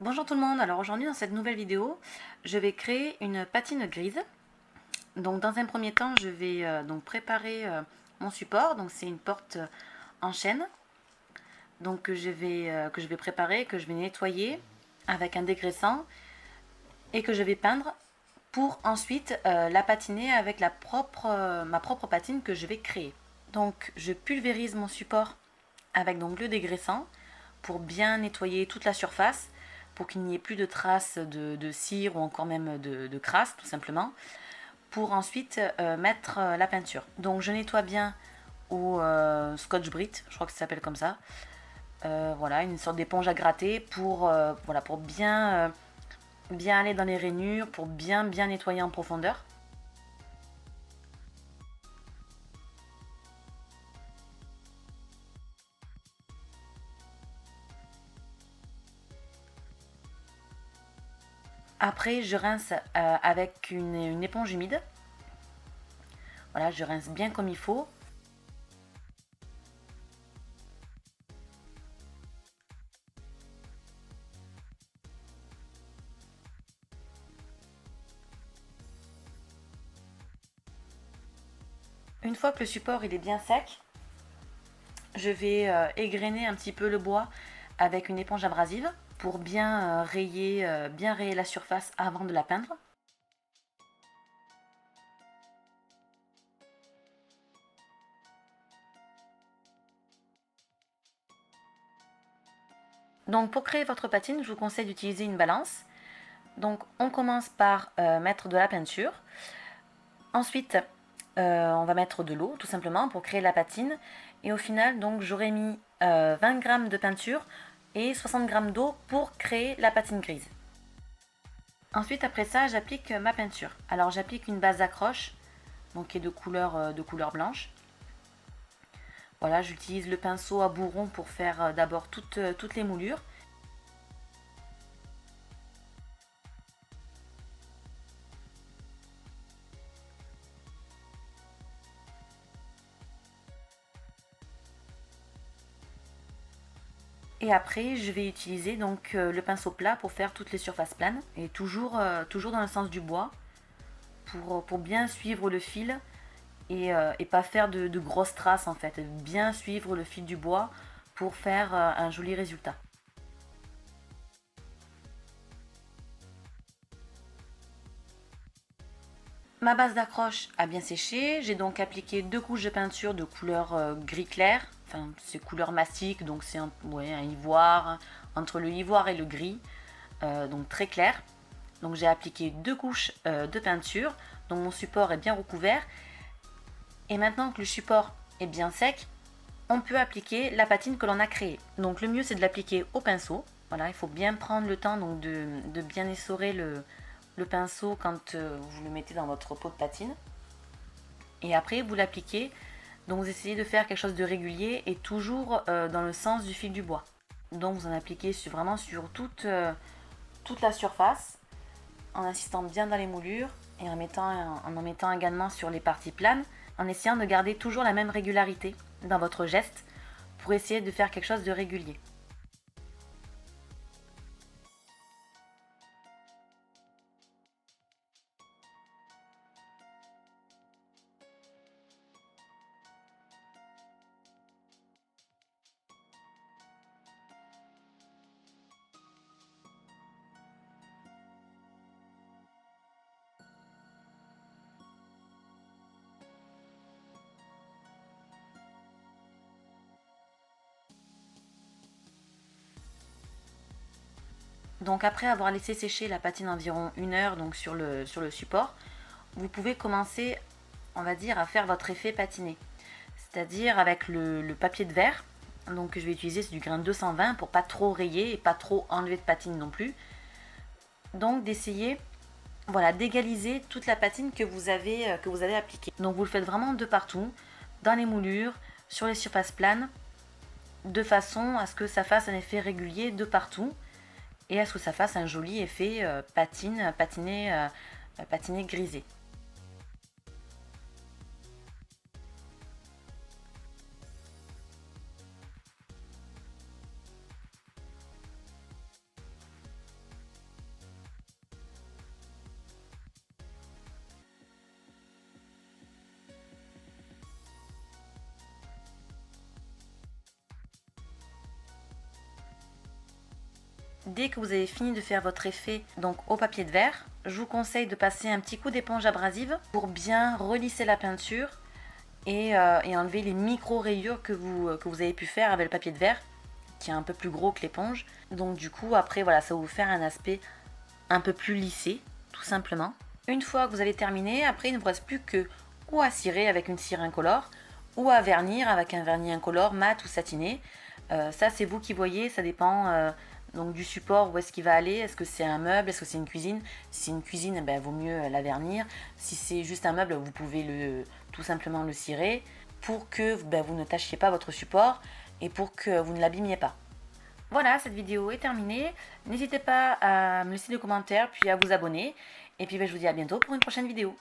Bonjour tout le monde, alors aujourd'hui dans cette nouvelle vidéo, je vais créer une patine grise. Donc dans un premier temps, je vais donc préparer mon support. Donc c'est une porte en chêne donc que je vais préparer, que je vais nettoyer avec un dégraissant et que je vais peindre pour ensuite la patiner avec ma propre patine que je vais créer. Donc je pulvérise mon support avec donc le dégraissant pour bien nettoyer toute la surface, pour qu'il n'y ait plus de traces de cire ou encore même de crasse tout simplement, pour ensuite mettre la peinture. Donc je nettoie bien au Scotch-Brite, je crois que ça s'appelle comme ça. Voilà, une sorte d'éponge à gratter voilà, pour bien aller dans les rainures, pour bien nettoyer en profondeur. Après, je rince avec une éponge humide. Voilà, je rince bien comme il faut. Une fois que le support il est bien sec, je vais égrener un petit peu le bois avec une éponge abrasive pour bien rayer la surface avant de la peindre. Donc pour créer votre patine, je vous conseille d'utiliser une balance. Donc on commence par mettre de la peinture. Ensuite, on va mettre de l'eau tout simplement pour créer la patine. Et au final, donc j'aurai mis 20 g de peinture et 60 g d'eau pour créer la patine grise. Ensuite, après ça, j'applique ma peinture. Alors j'applique une base d'accroche, donc qui est de couleur blanche. Voilà, j'utilise le pinceau à bourron pour faire d'abord toutes les moulures. Et après, je vais utiliser donc le pinceau plat pour faire toutes les surfaces planes. Et toujours dans le sens du bois, pour bien suivre le fil et pas faire de grosses traces en fait. Bien suivre le fil du bois pour faire un joli résultat. Ma base d'accroche a bien séché, j'ai donc appliqué 2 couches de peinture de couleur gris clair, enfin c'est couleur mastic, donc c'est un ivoire, entre le ivoire et le gris, donc très clair. Donc j'ai appliqué 2 couches de peinture, donc mon support est bien recouvert. Et maintenant que le support est bien sec, on peut appliquer la patine que l'on a créée. Donc le mieux c'est de l'appliquer au pinceau. Voilà, il faut bien prendre le temps donc de bien essorer le pinceau quand vous le mettez dans votre pot de patine. Et après vous l'appliquez, donc vous essayez de faire quelque chose de régulier et toujours dans le sens du fil du bois. Donc vous en appliquez vraiment sur toute la surface en insistant bien dans les moulures et en mettant également sur les parties planes, en essayant de garder toujours la même régularité dans votre geste pour essayer de faire quelque chose de régulier. Donc après avoir laissé sécher la patine environ 1 heure donc sur le support, vous pouvez commencer, on va dire, à faire votre effet patiné. C'est-à-dire avec le papier de verre, donc que je vais utiliser, c'est du grain 220 pour pas trop rayer et pas trop enlever de patine non plus. Donc d'essayer, voilà, d'égaliser toute la patine que vous avez appliquée. Donc vous le faites vraiment de partout, dans les moulures, sur les surfaces planes, de façon à ce que ça fasse un effet régulier de partout et à ce que ça fasse un joli effet patiné grisé. dès que vous avez fini de faire votre effet donc au papier de verre, je vous conseille de passer un petit coup d'éponge abrasive pour bien relisser la peinture et enlever les micro-rayures que vous avez pu faire avec le papier de verre qui est un peu plus gros que l'éponge. Donc du coup après voilà, ça va vous faire un aspect un peu plus lissé tout simplement. Une fois que vous avez terminé, après il ne vous reste plus que ou à cirer avec une cire incolore ou à vernir avec un vernis incolore mat ou satiné. Ça c'est vous qui voyez, ça dépend donc du support où est-ce qu'il va aller. Est-ce que c'est un meuble, est-ce que c'est une cuisine? Si c'est une cuisine, ben, vaut mieux la vernir. Si c'est juste un meuble, vous pouvez tout simplement le cirer pour que ben, vous ne tachiez pas votre support et pour que vous ne l'abîmiez pas. Voilà, cette vidéo est terminée. N'hésitez pas à me laisser des commentaires puis à vous abonner. Et puis ben, je vous dis à bientôt pour une prochaine vidéo.